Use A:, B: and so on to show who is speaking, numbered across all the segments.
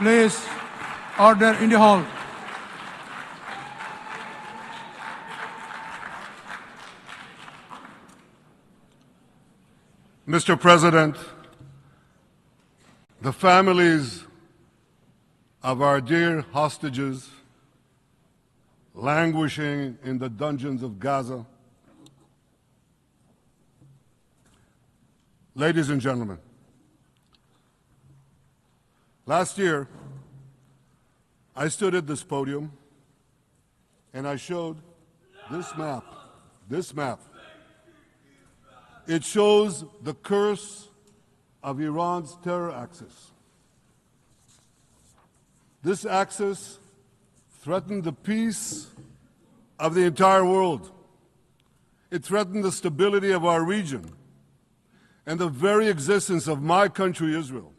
A: Please, order in the hall.
B: Mr. President, the families of our dear hostages languishing in the dungeons of Gaza, ladies and gentlemen, last year I stood at this podium and I showed this map. It shows the curse of Iran's terror axis. This axis threatened the peace of the entire world. It threatened the stability of our region and the very existence of my country, Israel.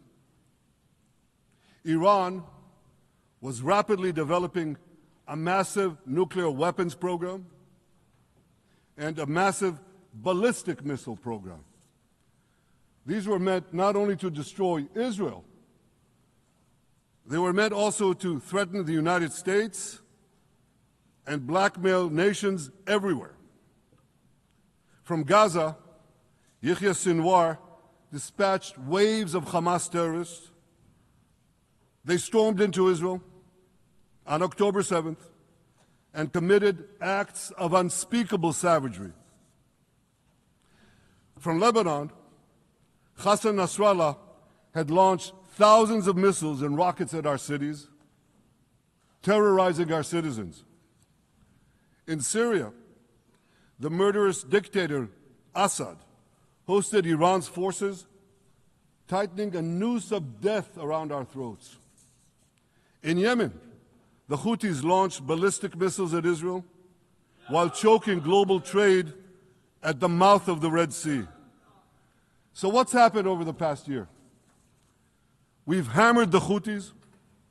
B: Iran was rapidly developing a massive nuclear weapons program and a massive ballistic missile program. These were meant not only to destroy Israel, they were meant also to threaten the United States and blackmail nations everywhere. From Gaza, Yahya Sinwar dispatched waves of Hamas terrorists. They stormed into Israel on October 7th and committed acts of unspeakable savagery. From Lebanon, Hassan Nasrallah had launched thousands of missiles and rockets at our cities, terrorizing our citizens. In Syria, the murderous dictator Assad hosted Iran's forces, tightening a noose of death around our throats. In Yemen, the Houthis launched ballistic missiles at Israel while choking global trade at the mouth of the Red Sea. So what's happened over the past year? We've hammered the Houthis,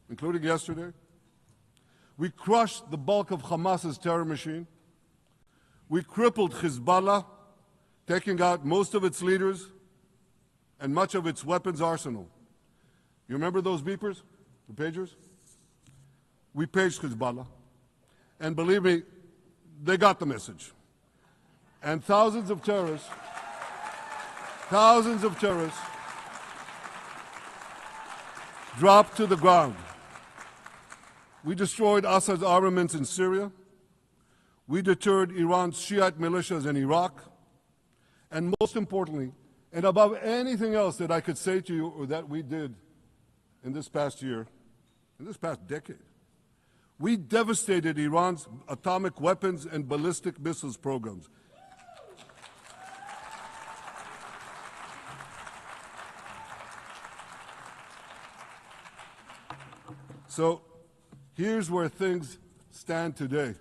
B: including yesterday. We crushed the bulk of Hamas's terror machine. We crippled Hezbollah, taking out most of its leaders and much of its weapons arsenal. You remember those beepers, the pagers? We paged Hezbollah. And believe me, they got the message. And thousands of terrorists dropped to the ground. We destroyed Assad's armaments in Syria. We deterred Iran's Shiite militias in Iraq. And most importantly, and above anything else that I could say to you or that we did in this past year, in this past decade, we devastated Iran's atomic weapons and ballistic missiles programs. So here's where things stand today.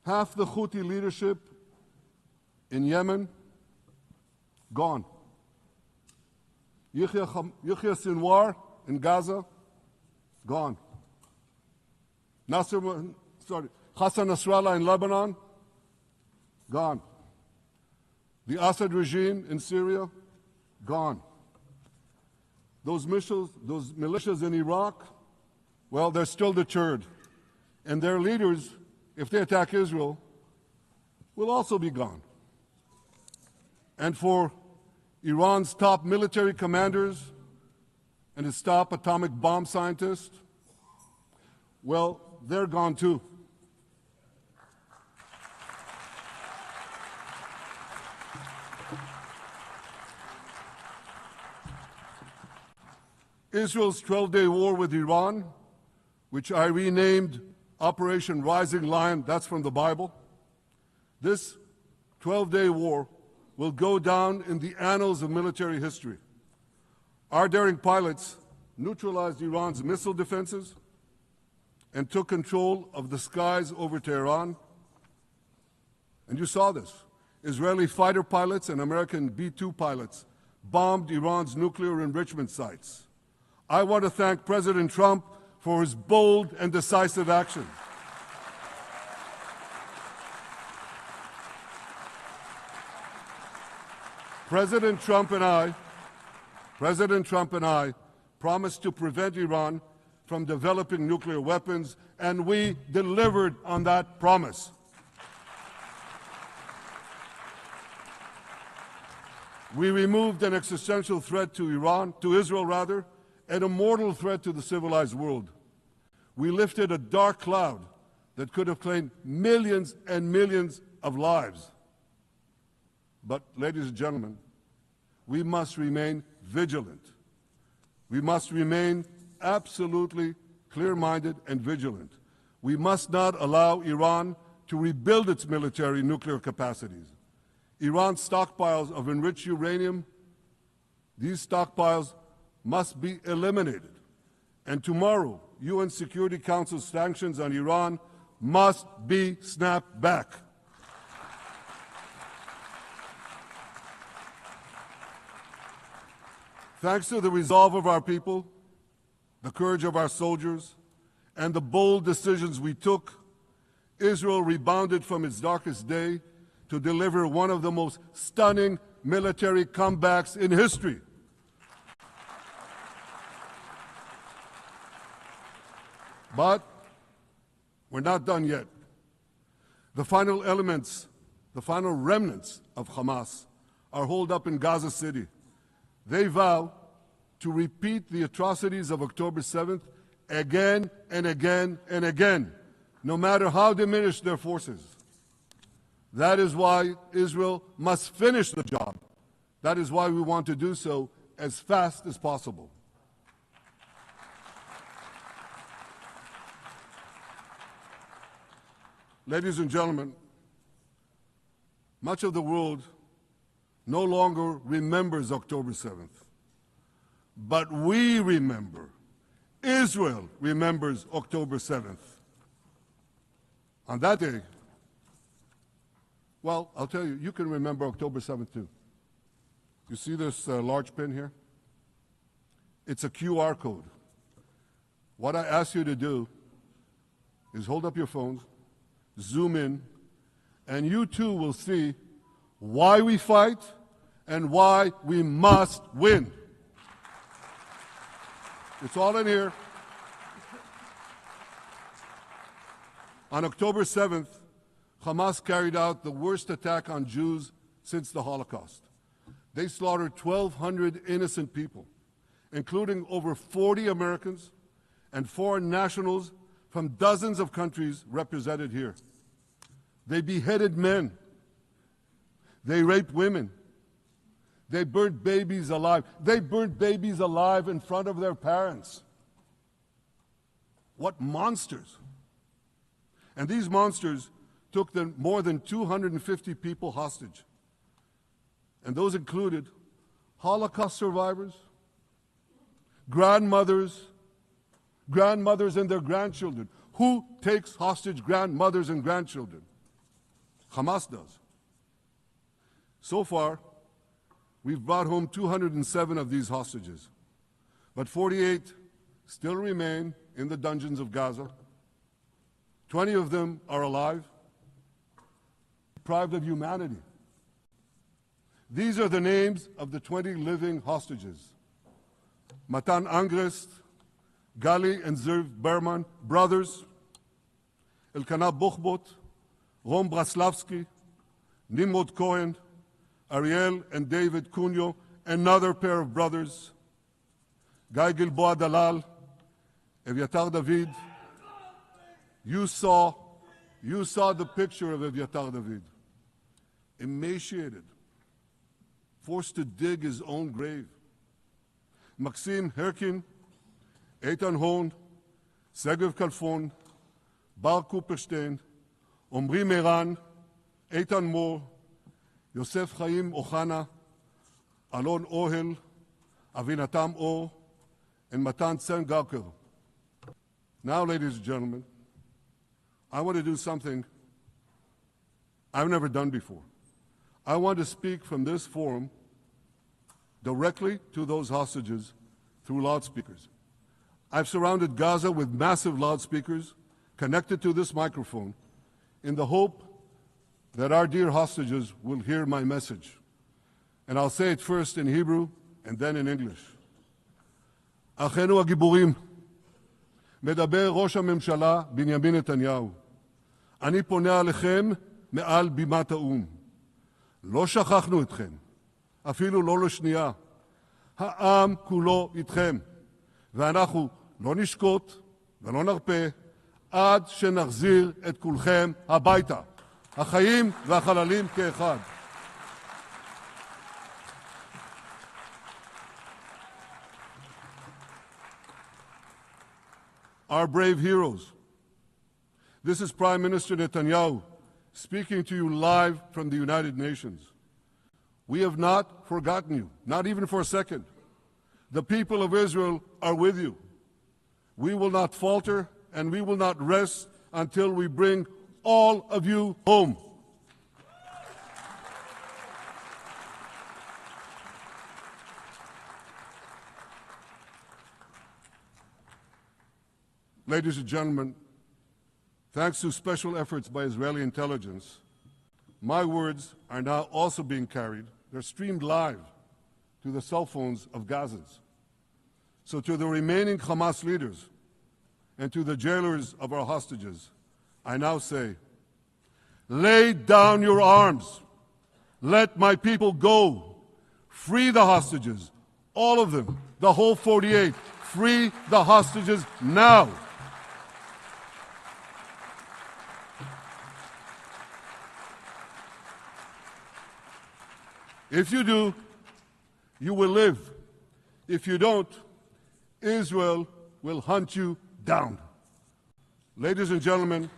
B: Half the Houthi leadership in Yemen, gone. Yahya Sinwar in Gaza, gone. Hassan Nasrallah in Lebanon, gone. The Assad regime in Syria, gone. Those militias in Iraq, well, they're still deterred. And their leaders, if they attack Israel, will also be gone. And for Iran's top military commanders and its top atomic bomb scientists, well, they're gone too. Israel's 12-day war with Iran, which I renamed Operation Rising Lion, that's from the Bible. This 12-day war will go down in the annals of military history. Our daring pilots neutralized Iran's missile defenses and took control of the skies over Tehran. And you saw this. Israeli fighter pilots and American B-2 pilots bombed Iran's nuclear enrichment sites. I want to thank President Trump for his bold and decisive action. President Trump and I President Trump and I promised to prevent Iran from developing nuclear weapons, and we delivered on that promise. We removed an existential threat to Israel, and a mortal threat to the civilized world. We lifted a dark cloud that could have claimed millions and millions of lives. But, ladies and gentlemen, we must remain vigilant. We must remain absolutely clear-minded and vigilant. We must not allow Iran to rebuild its military nuclear capacities. Iran's stockpiles of enriched uranium, these stockpiles must be eliminated. And tomorrow, UN Security Council sanctions on Iran must be snapped back. Thanks to the resolve of our people, the courage of our soldiers, and the bold decisions we took, Israel rebounded from its darkest day to deliver one of the most stunning military comebacks in history. But we're not done yet. The final elements, the final remnants of Hamas are holed up in Gaza City. They vow to repeat the atrocities of October 7th again and again and again, no matter how diminished their forces. That is why Israel must finish the job. That is why we want to do so as fast as possible. Ladies and gentlemen, much of the world no longer remembers October 7th. But we remember. Israel remembers October 7th. On that day, well, I'll tell you, you can remember October 7th too. You see this large pin here? It's a QR code. What I ask you to do is hold up your phones, zoom in, and you too will see why we fight and why we must win. It's all in here. On October 7th, Hamas carried out the worst attack on Jews since the Holocaust. They slaughtered 1,200 innocent people, including over 40 Americans and foreign nationals from dozens of countries represented here. They beheaded men. They raped women. They burnt babies alive. They burnt babies alive in front of their parents. What monsters! And these monsters took more than 250 people hostage. And those included Holocaust survivors, grandmothers and their grandchildren. Who takes hostage grandmothers and grandchildren? Hamas does. So far, we've brought home 207 of these hostages, but 48 still remain in the dungeons of Gaza. 20 of them are alive, deprived of humanity. These are the names of the 20 living hostages. Matan Angrest, Gali and Zerv Berman, brothers. Elkanah Buchbot, Rom Braslavsky, Nimrod Cohen, Ariel and David Cunyo, another pair of brothers. Guy Gilboa Dalal, Eviatar David. You saw the picture of Eviatar David. Emaciated, forced to dig his own grave. Maxim Herkin, Eitan Horn, Segev Kalfon, Bar Kupperstein, Omri Meran, Eitan Moore, Yosef Chaim Ochana, Alon Ohel, Avinatam Or, and Matan Tsengarker. Now, ladies and gentlemen, I want to do something I've never done before. I want to speak from this forum directly to those hostages through loudspeakers. I've surrounded Gaza with massive loudspeakers connected to this microphone in the hope that our dear hostages will hear my message. And I'll say it first in Hebrew and then in English. אחינו הגיבורים, מדבר ראש הממשלה בנימין נתניהו. אני פונה עליכם מעל בימת האו"ם. לא שכחנו אתכם, אפילו לא לשנייה. העם כולו איתכם, ואנחנו לא נשקוט ולא נרפה עד שנחזיר את כולכם הביתה, החיים והחללים כאחד. Our brave heroes. This is Prime Minister Netanyahu speaking to you live from the United Nations. We have not forgotten you, not even for a second. The people of Israel are with you. We will not falter and we will not rest until we bring all of you home. Ladies and gentlemen, thanks to special efforts by Israeli intelligence, my words are now also being carried. They're streamed live to the cell phones of Gazans. So to the remaining Hamas leaders and to the jailers of our hostages, I now say, lay down your arms. Let my people go. Free the hostages, all of them, the whole 48. Free the hostages now. If you do, you will live. If you don't, Israel will hunt you down. Ladies and gentlemen,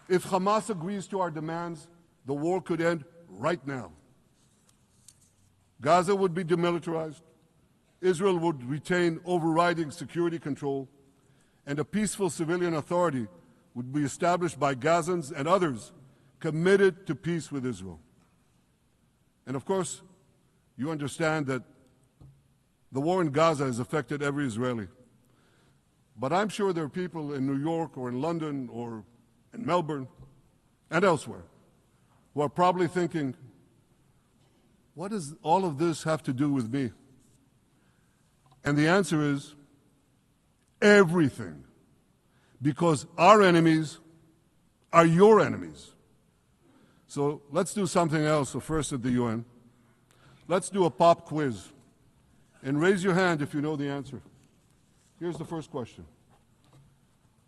B: if Hamas agrees to our demands, the war could end right now. Gaza would be demilitarized, Israel would retain overriding security control, and a peaceful civilian authority would be established by Gazans and others committed to peace with Israel. And of course, you understand that the war in Gaza has affected every Israeli. But I'm sure there are people in New York or in London or in Melbourne and elsewhere who are probably thinking, what does all of this have to do with me? And the answer is everything. Because our enemies are your enemies. So let's do something else. So first at the UN, let's do a pop quiz. And raise your hand if you know the answer. Here's the first question.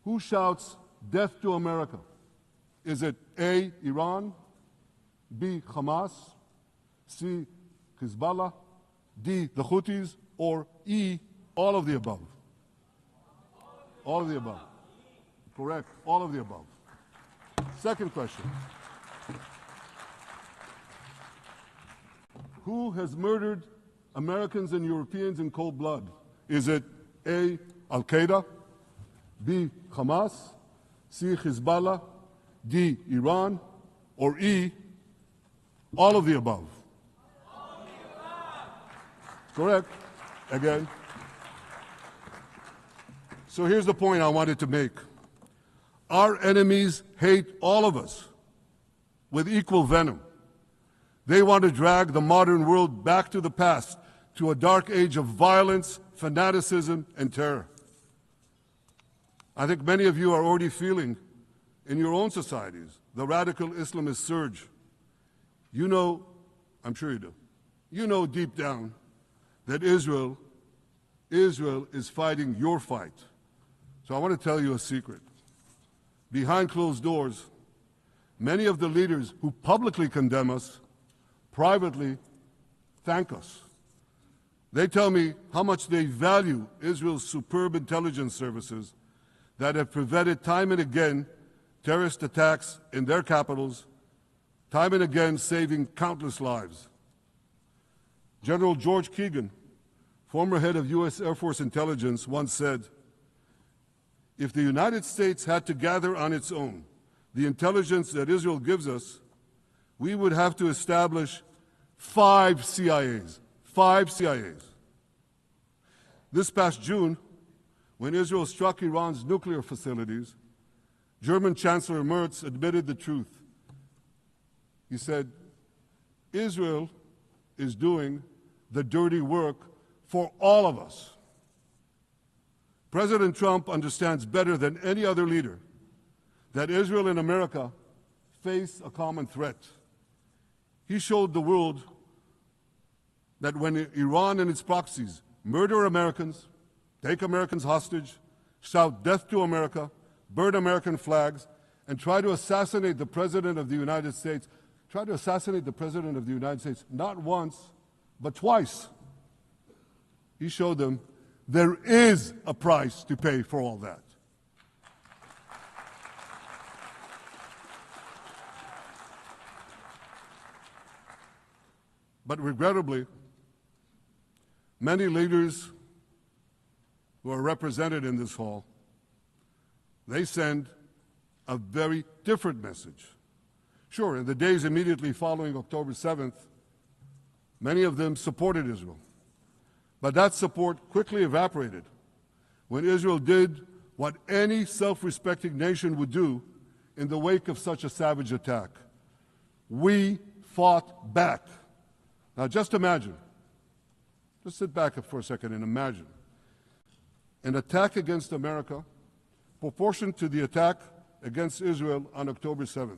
B: Who shouts death to America? Is it A, Iran, B, Hamas, C, Hezbollah, D, the Houthis, or E, all of the above? All of the above. Correct. All of the above. Second question. Who has murdered Americans and Europeans in cold blood? Is it A, Al-Qaeda, B, Hamas, C, Hezbollah, D, Iran, or E, all of the above? All of the above. Correct. Again. So here's the point I wanted to make. Our enemies hate all of us with equal venom. They want to drag the modern world back to the past, to a dark age of violence, fanaticism, and terror. I think many of you are already feeling in your own societies the radical Islamist surge. You know, I'm sure you do, you know deep down that Israel is fighting your fight. So I want to tell you a secret. Behind closed doors, many of the leaders who publicly condemn us privately thank us. They tell me how much they value Israel's superb intelligence services that have prevented time and again terrorist attacks in their capitals, time and again saving countless lives. General George Keegan, former head of U.S. Air Force intelligence, once said, if the United States had to gather on its own the intelligence that Israel gives us, we would have to establish 5 CIAs. 5 CIAs. This past June, when Israel struck Iran's nuclear facilities, German Chancellor Merz admitted the truth. He said, Israel is doing the dirty work for all of us. President Trump understands better than any other leader that Israel and America face a common threat. He showed the world that when Iran and its proxies murder Americans, take Americans hostage, shout death to America, burn American flags, and try to assassinate the President of the United States, not once, but twice. He showed them there is a price to pay for all that. But regrettably, many leaders who are represented in this hall, they send a very different message. Sure, in the days immediately following October 7th, many of them supported Israel. But that support quickly evaporated when Israel did what any self-respecting nation would do in the wake of such a savage attack. We fought back. Now just imagine, just sit back for a second and imagine an attack against America proportioned to the attack against Israel on October 7th.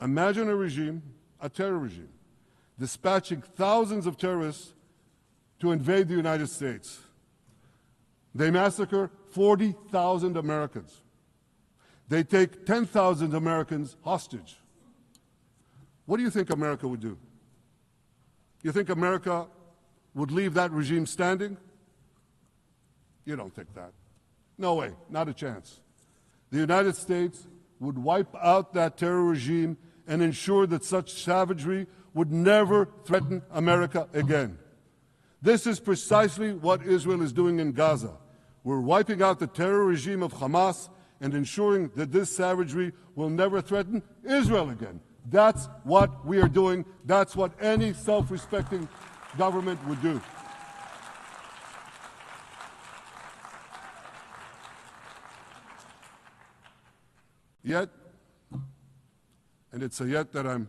B: Imagine a regime, a terror regime, dispatching thousands of terrorists to invade the United States. They massacre 40,000 Americans. They take 10,000 Americans hostage. What do you think America would do? You think America would leave that regime standing? You don't think that. No way, not a chance. The United States would wipe out that terror regime and ensure that such savagery would never threaten America again. This is precisely what Israel is doing in Gaza. We're wiping out the terror regime of Hamas and ensuring that this savagery will never threaten Israel again. That's what we are doing. That's what any self-respecting government would do. Yet, and it's a yet that I'm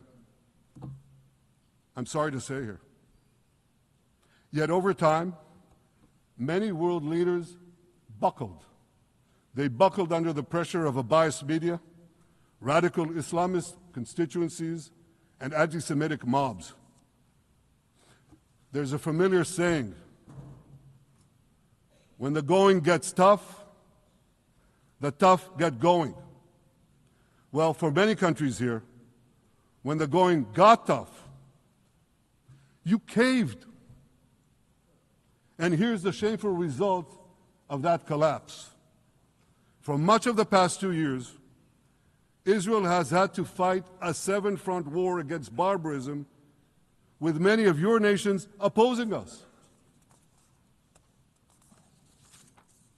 B: sorry to say here, yet over time, many world leaders buckled. They buckled under the pressure of a biased media, radical Islamist constituencies, and anti-Semitic mobs. There's a familiar saying, when the going gets tough, the tough get going. Well, for many countries here, when the going got tough, you caved. And here's the shameful result of that collapse. For much of the past 2 years, Israel has had to fight a seven-front war against barbarism with many of your nations opposing us.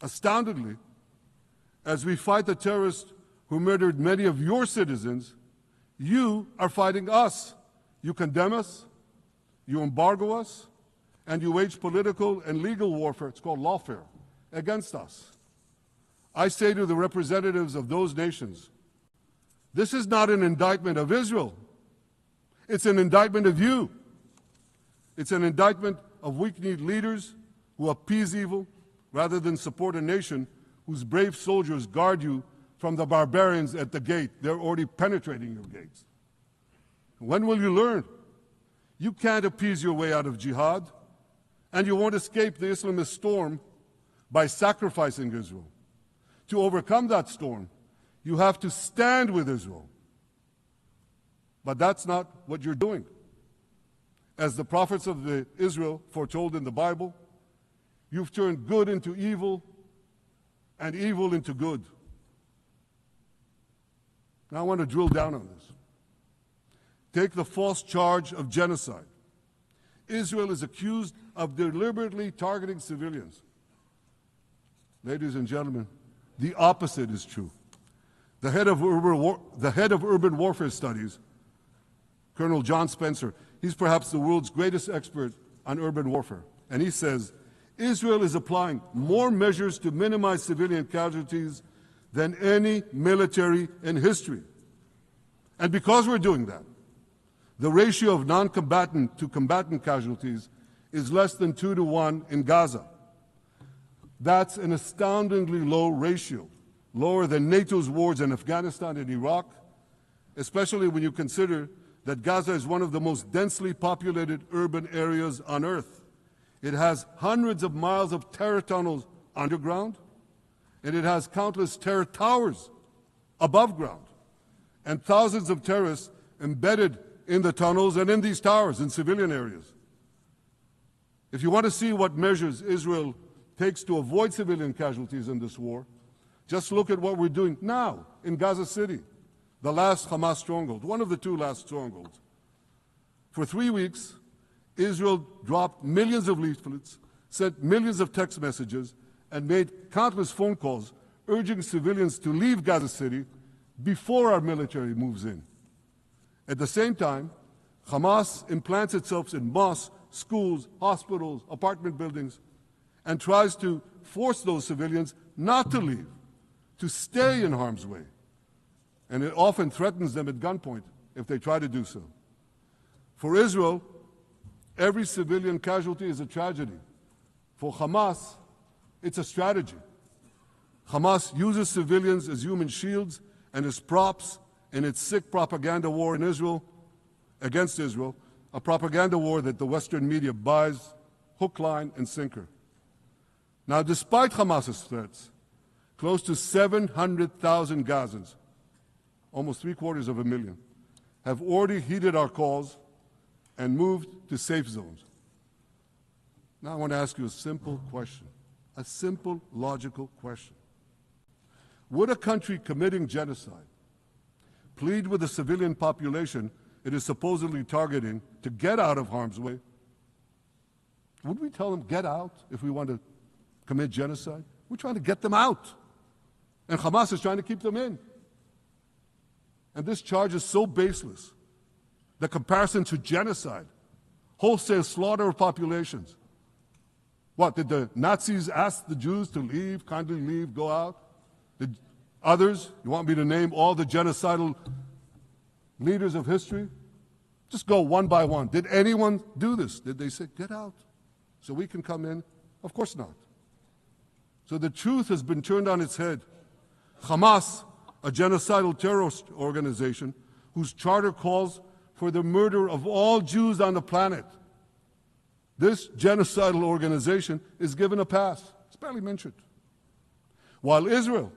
B: Astoundingly, as we fight the terrorists who murdered many of your citizens, you are fighting us. You condemn us, you embargo us, and you wage political and legal warfare, it's called lawfare, against us. I say to the representatives of those nations, this is not an indictment of Israel. It's an indictment of you. It's an indictment of weak-kneed leaders who appease evil rather than support a nation whose brave soldiers guard you from the barbarians at the gate. They're already penetrating your gates. When will you learn? You can't appease your way out of jihad, and you won't escape the Islamist storm by sacrificing Israel. To overcome that storm, you have to stand with Israel. But that's not what you're doing. As the prophets of Israel foretold in the Bible, you've turned good into evil and evil into good. Now I want to drill down on this. Take the false charge of genocide. Israel is accused of deliberately targeting civilians. Ladies and gentlemen, the opposite is true. The head of urban warfare studies, Colonel John Spencer, he's perhaps the world's greatest expert on urban warfare. And he says, Israel is applying more measures to minimize civilian casualties than any military in history. And because we're doing that, The ratio of non-combatant to combatant casualties is less than 2 to 1 in Gaza. That's an astoundingly low ratio, lower than NATO's wars in Afghanistan and Iraq, especially when you consider that Gaza is one of the most densely populated urban areas on Earth. It has hundreds of miles of terror tunnels underground, and it has countless terror towers above ground, and thousands of terrorists embedded in the tunnels and in these towers in civilian areas. If you want to see what measures Israel takes to avoid civilian casualties in this war, just look at what we're doing now in Gaza City, the last Hamas stronghold, one of the 2 last strongholds. For 3 weeks, Israel dropped millions of leaflets, sent millions of text messages, and made countless phone calls urging civilians to leave Gaza City before our military moves in. At the same time, Hamas implants itself in mosques, schools, hospitals, apartment buildings, and tries to force those civilians not to leave, to stay in harm's way. And it often threatens them at gunpoint if they try to do so. For Israel, every civilian casualty is a tragedy. For Hamas, it's a strategy. Hamas uses civilians as human shields and as props in its sick propaganda war in Israel, against Israel, a propaganda war that the Western media buys hook, line, and sinker. Now, despite Hamas's threats, close to 700,000 Gazans, almost 750,000, have already heeded our calls and moved to safe zones. Now I want to ask you a simple question, a simple, logical question. Would a country committing genocide plead with the civilian population it is supposedly targeting to get out of harm's way? Would we tell them, get out, if we want to commit genocide? We're trying to get them out. And Hamas is trying to keep them in. And this charge is so baseless. The comparison to genocide, wholesale slaughter of populations. What, did the Nazis ask the Jews to leave, kindly leave, go out? Did others, you want me to name all the genocidal leaders of history? Just go one by one. Did anyone do this? Did they say, get out so we can come in? Of course not. So the truth has been turned on its head. Hamas, a genocidal terrorist organization whose charter calls for the murder of all Jews on the planet, this genocidal organization is given a pass. It's barely mentioned. While Israel,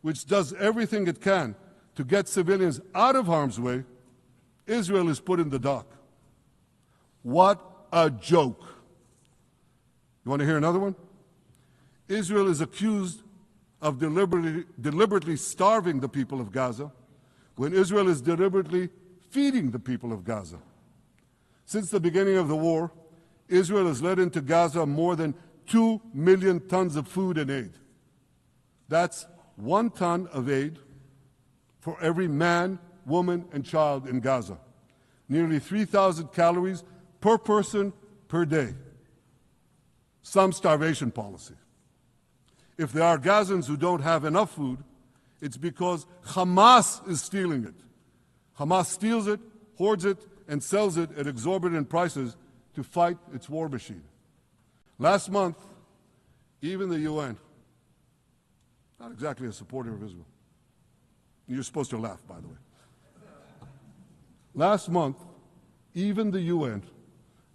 B: which does everything it can to get civilians out of harm's way, Israel is put in the dock. What a joke. You want to hear another one? Israel is accused of deliberately starving the people of Gaza when Israel is deliberately feeding the people of Gaza. Since the beginning of the war, Israel has let into Gaza more than 2 million tons of food and aid. That's 1 ton of aid for every man, woman, and child in Gaza. Nearly 3,000 calories per person per day. Some starvation policy. If there are Gazans who don't have enough food, it's because Hamas is stealing it. Hamas steals it, hoards it, and sells it at exorbitant prices to fight its war machine. Last month, even the UN, not exactly a supporter of Israel. You're supposed to laugh, by the way. Last month, even the UN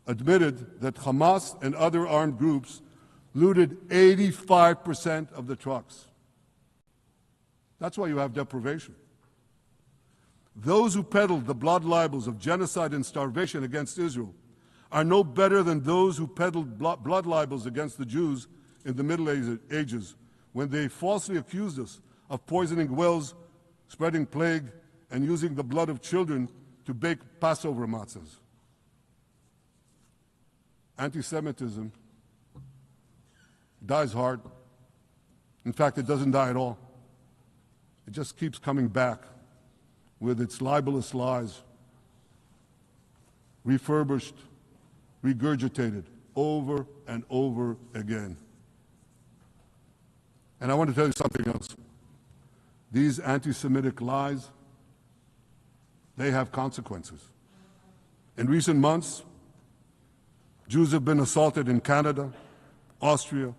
B: admitted that Hamas and other armed groups looted 85% of the trucks. That's why you have deprivation. Those who peddled the blood libels of genocide and starvation against Israel are no better than those who peddled blood libels against the Jews in the Middle Ages when they falsely accused us of poisoning wells, spreading plague, and using the blood of children to bake Passover matzahs. Anti-Semitism dies hard. In fact, it doesn't die at all. It just keeps coming back with its libelous lies, refurbished, regurgitated over and over again. And I want to tell you something else. These anti-Semitic lies, they have consequences. In recent months, Jews have been assaulted in Canada, Australia,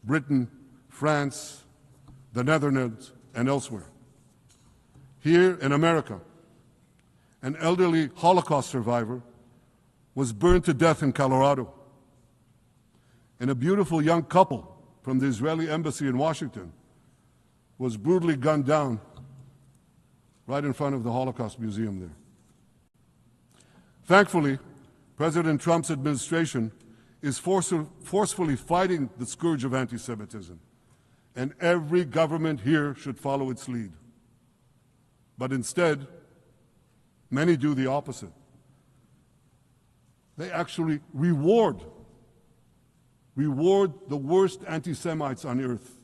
B: Britain, France, the Netherlands, and elsewhere. Here in America, an elderly Holocaust survivor was burned to death in Colorado. And a beautiful young couple from the Israeli embassy in Washington was brutally gunned down right in front of the Holocaust Museum there. Thankfully, President Trump's administration is forcefully fighting the scourge of anti-Semitism, and every government here should follow its lead. But instead, many do the opposite. They actually reward the worst anti-Semites on earth.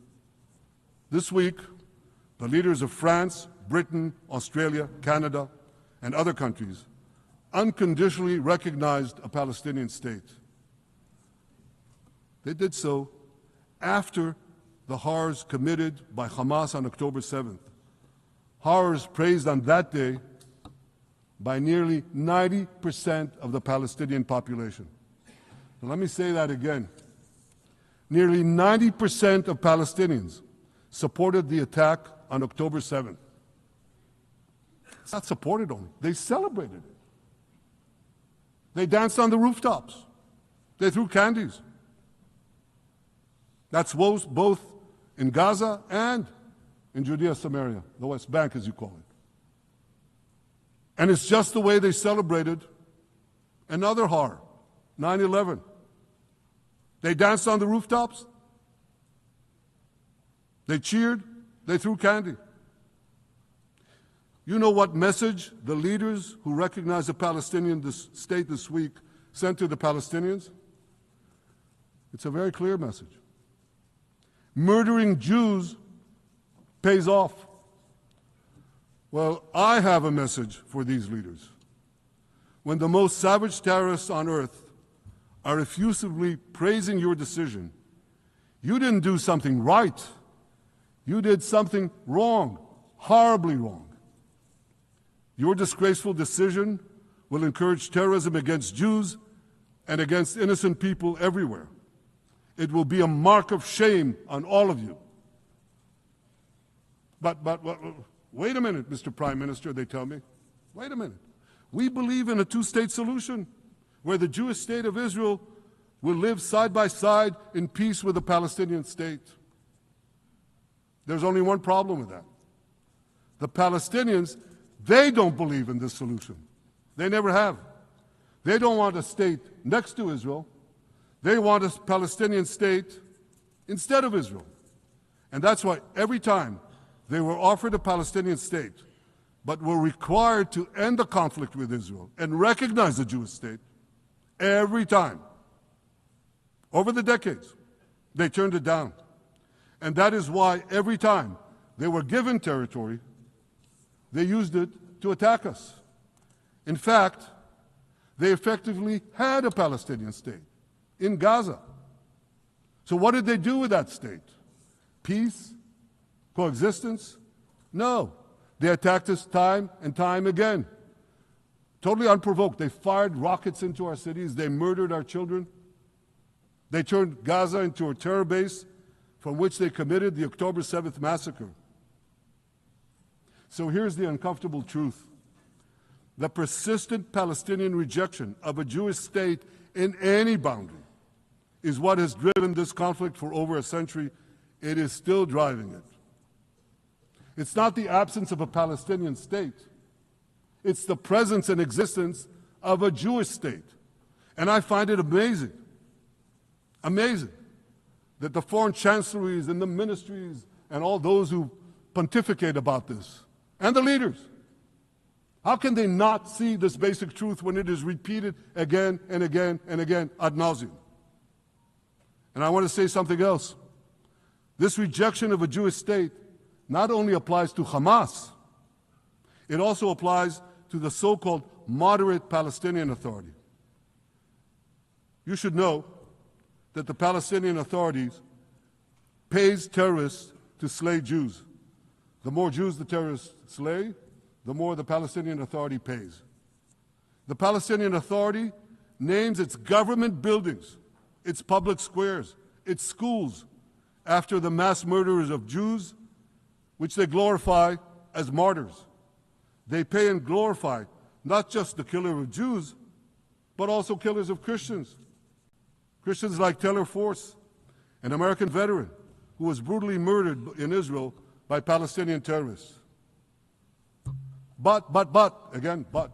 B: This week, the leaders of France, Britain, Australia, Canada, and other countries unconditionally recognized a Palestinian state. They did so after the horrors committed by Hamas on October 7th. Horrors praised on that day by nearly 90% of the Palestinian population. So let me say that again. Nearly 90% of Palestinians supported the attack on October 7th. It's not supported only, they celebrated it. They danced on the rooftops. They threw candies. That's both in Gaza and in Judea, Samaria, the West Bank, as you call it. And it's just the way they celebrated another horror, 9/11. They danced on the rooftops. They cheered. They threw candy. You know what message the leaders who recognized the Palestinian state this week sent to the Palestinians? It's a very clear message. Murdering Jews pays off. Well, I have a message for these leaders. When the most savage terrorists on earth are effusively praising your decision, you didn't do something right. You did something wrong, horribly wrong. Your disgraceful decision will encourage terrorism against Jews and against innocent people everywhere. It will be a mark of shame on all of you. But wait a minute, Mr. Prime Minister, they tell me. Wait a minute. We believe in a two-state solution where the Jewish state of Israel will live side by side in peace with the Palestinian state. There's only one problem with that. The Palestinians, they don't believe in this solution. They never have. They don't want a state next to Israel. They want a Palestinian state instead of Israel. And that's why every time they were offered a Palestinian state, but were required to end the conflict with Israel and recognize the Jewish state, every time, over the decades, they turned it down. And that is why every time they were given territory, they used it to attack us. In fact, they effectively had a Palestinian state in Gaza. So what did they do with that state? Peace? Coexistence? No. They attacked us time and time again. Totally unprovoked. They fired rockets into our cities. They murdered our children. They turned Gaza into a terror base from which they committed the October 7th massacre. So here's the uncomfortable truth. The persistent Palestinian rejection of a Jewish state in any boundary is what has driven this conflict for over a century. It is still driving it. It's not the absence of a Palestinian state. It's the presence and existence of a Jewish state. And I find it amazing that the foreign chancelleries and the ministries and all those who pontificate about this, and the leaders, how can they not see this basic truth when it is repeated again and again and again ad nauseum? And I want to say something else. This rejection of a Jewish state not only applies to Hamas, it also applies to the so-called moderate Palestinian Authority. You should know that the Palestinian authorities pays terrorists to slay Jews. The more Jews the terrorists slay, the more the Palestinian Authority pays. The Palestinian Authority names its government buildings, its public squares, its schools, after the mass murderers of Jews, which they glorify as martyrs. They pay and glorify not just the killer of Jews, but also killers of Christians. Christians like Taylor Force, an American veteran who was brutally murdered in Israel by Palestinian terrorists. But, that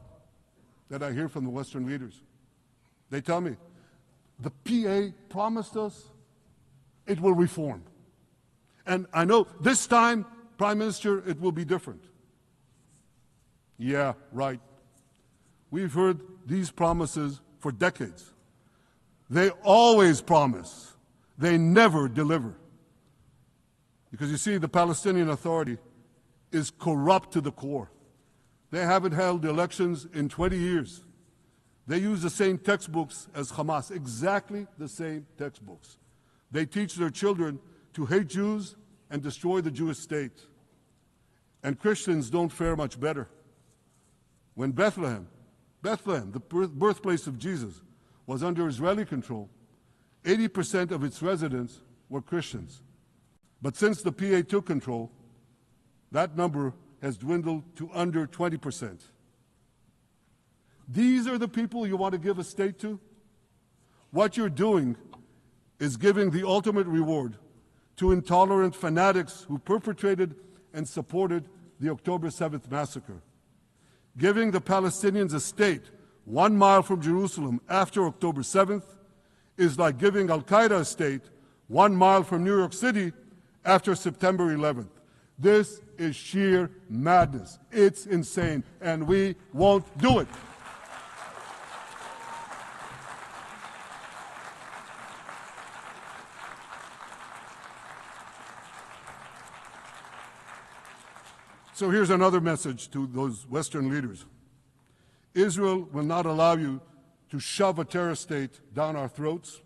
B: I hear from the Western leaders. They tell me, the PA promised us it will reform. And I know this time, Prime Minister, it will be different. Yeah, right. We've heard these promises for decades. They always promise. They never deliver. Because you see, the Palestinian Authority is corrupt to the core. They haven't held elections in 20 years. They use the same textbooks as Hamas, exactly the same textbooks. They teach their children to hate Jews and destroy the Jewish state. And Christians don't fare much better. When Bethlehem, the birthplace of Jesus, was under Israeli control, 80% of its residents were Christians. But since the PA took control, that number has dwindled to under 20%. These are the people you want to give a state to? What you're doing is giving the ultimate reward to intolerant fanatics who perpetrated and supported the October 7th massacre. Giving the Palestinians a state 1 mile from Jerusalem after October 7th is like giving Al-Qaeda a state 1 mile from New York City after September 11th. This is sheer madness. It's insane, and we won't do it. So here's another message to those Western leaders. Israel will not allow you to shove a terror state down our throats.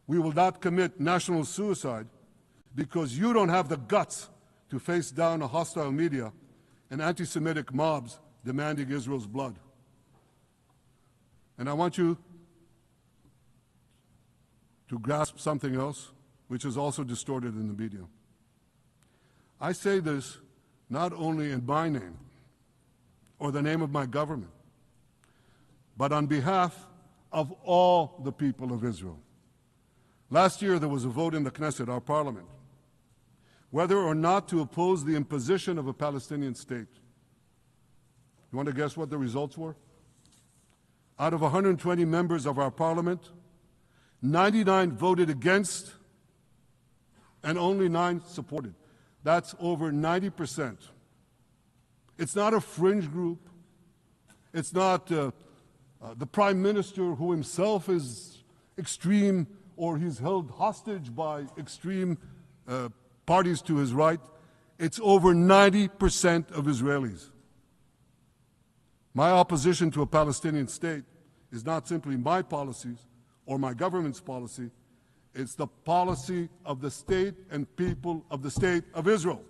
B: We will not commit national suicide because you don't have the guts to face down a hostile media and anti-Semitic mobs demanding Israel's blood. And I want you to grasp something else, which is also distorted in the media. I say this not only in my name or the name of my government, but on behalf of all the people of Israel. Last year, there was a vote in the Knesset, our parliament, whether or not to oppose the imposition of a Palestinian state. You want to guess what the results were? Out of 120 members of our parliament, 99 voted against and only 9 supported. That's over 90%. It's not a fringe group. It's not the prime minister who himself is extreme or he's held hostage by extreme parties to his right. It's over 90% of Israelis. My opposition to a Palestinian state is not simply my policies or my government's policy. It's the policy of the state and people of the state of Israel.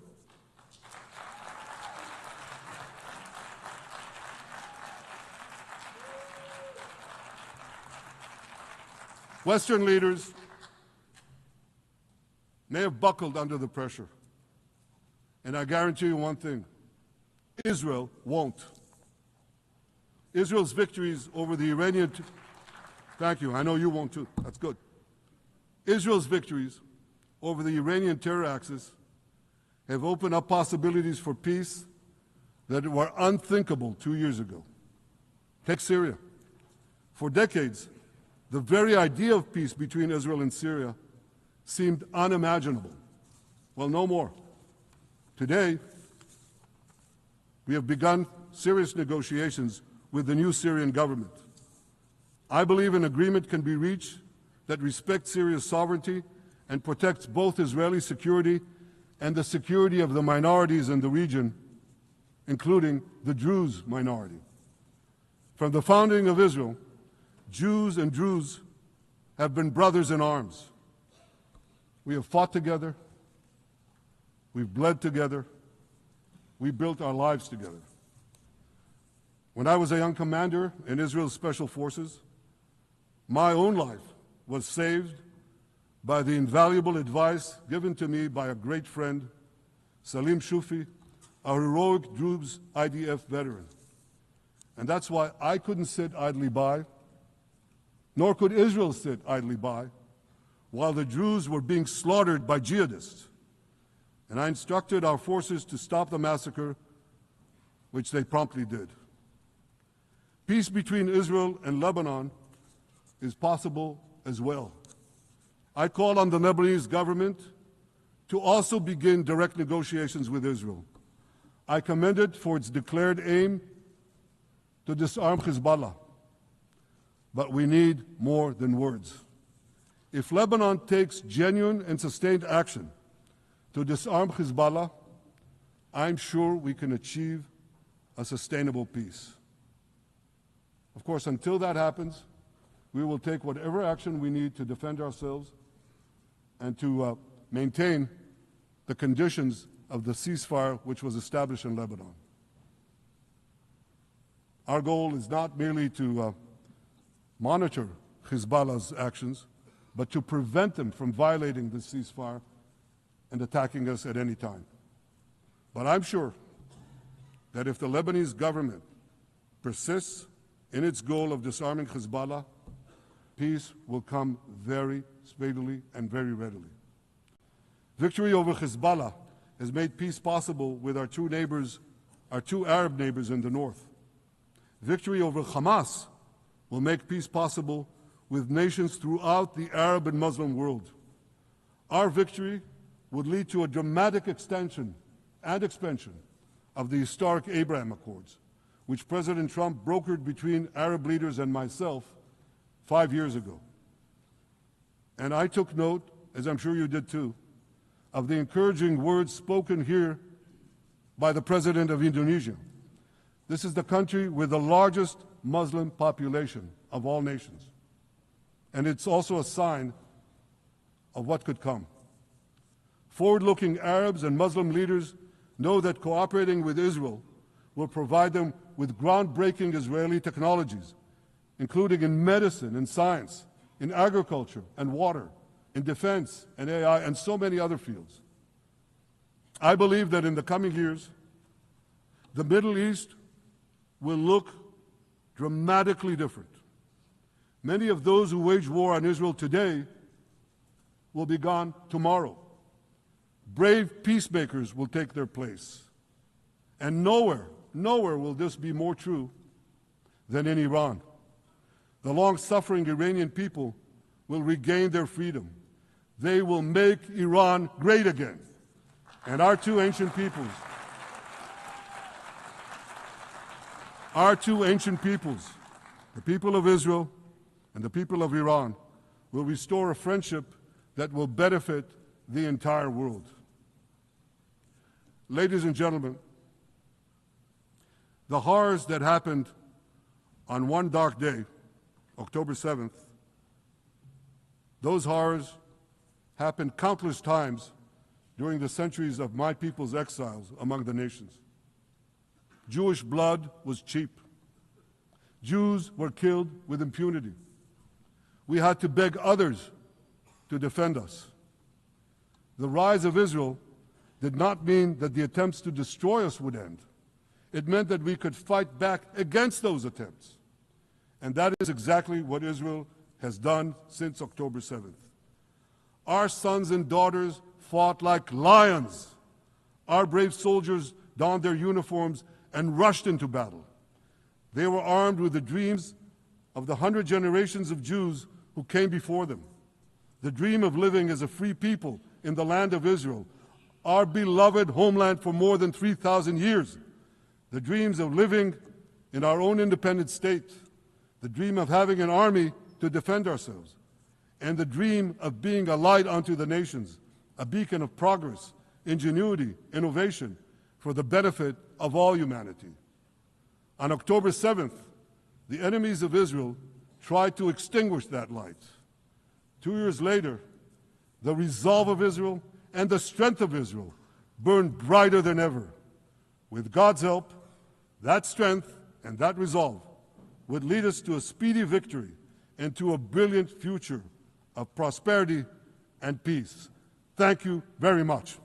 B: Western leaders may have buckled under the pressure. And I guarantee you one thing, Israel won't. Israel's victories over the Iranian... Thank you, I know you won't too, that's good. Israel's victories over the Iranian terror axis have opened up possibilities for peace that were unthinkable 2 years ago. Take Syria. For decades, the very idea of peace between Israel and Syria seemed unimaginable. Well, no more. Today, we have begun serious negotiations with the new Syrian government. I believe an agreement can be reached that respects Syria's sovereignty and protects both Israeli security and the security of the minorities in the region, including the Druze minority. From the founding of Israel, Jews and Druze have been brothers in arms. We have fought together, we've bled together, we built our lives together. When I was a young commander in Israel's Special Forces, my own life was saved by the invaluable advice given to me by a great friend, Salim Shufi, a heroic Druze IDF veteran. And that's why I couldn't sit idly by, nor could Israel sit idly by, while the Druze were being slaughtered by jihadists. And I instructed our forces to stop the massacre, which they promptly did. Peace between Israel and Lebanon is possible as well. I call on the Lebanese government to also begin direct negotiations with Israel. I commend it for its declared aim to disarm Hezbollah. But we need more than words. If Lebanon takes genuine and sustained action to disarm Hezbollah, I'm sure we can achieve a sustainable peace. Of course, until that happens, we will take whatever action we need to defend ourselves and to maintain the conditions of the ceasefire which was established in Lebanon. Our goal is not merely to monitor Hezbollah's actions, but to prevent them from violating the ceasefire and attacking us at any time. But I'm sure that if the Lebanese government persists in its goal of disarming Hezbollah, peace will come very speedily and very readily. Victory over Hezbollah has made peace possible with our two Arab neighbors in the north. Victory over Hamas will make peace possible with nations throughout the Arab and Muslim world. Our victory would lead to a dramatic extension and expansion of the historic Abraham Accords, which President Trump brokered between Arab leaders and myself 5 years ago. And I took note, as I'm sure you did too, of the encouraging words spoken here by the President of Indonesia. This is the country with the largest Muslim population of all nations. And it's also a sign of what could come. Forward-looking Arabs and Muslim leaders know that cooperating with Israel will provide them with groundbreaking Israeli technologies, including in medicine and science, in agriculture and water, in defense and AI, and so many other fields. I believe that in the coming years, the Middle East will look dramatically different. Many of those who wage war on Israel today will be gone tomorrow. Brave peacemakers will take their place. And nowhere will this be more true than in Iran. The long-suffering Iranian people will regain their freedom. They will make Iran great again. And our two ancient peoples, the people of Israel and the people of Iran, will restore a friendship that will benefit the entire world. Ladies and gentlemen, the horrors that happened on one dark day, October 7th, those horrors happened countless times during the centuries of my people's exiles among the nations. Jewish blood was cheap. Jews were killed with impunity. We had to beg others to defend us. The rise of Israel did not mean that the attempts to destroy us would end. It meant that we could fight back against those attempts. And that is exactly what Israel has done since October 7th. Our sons and daughters fought like lions. Our brave soldiers donned their uniforms and rushed into battle. They were armed with the dreams of the 100 generations of Jews who came before them. The dream of living as a free people in the land of Israel, our beloved homeland for more than 3,000 years. The dreams of living in our own independent state. The dream of having an army to defend ourselves. And the dream of being a light unto the nations, a beacon of progress, ingenuity, innovation, for the benefit of all humanity. On October 7th, the enemies of Israel tried to extinguish that light. 2 years later, the resolve of Israel and the strength of Israel burned brighter than ever. With God's help, that strength and that resolve would lead us to a speedy victory and to a brilliant future of prosperity and peace. Thank you very much.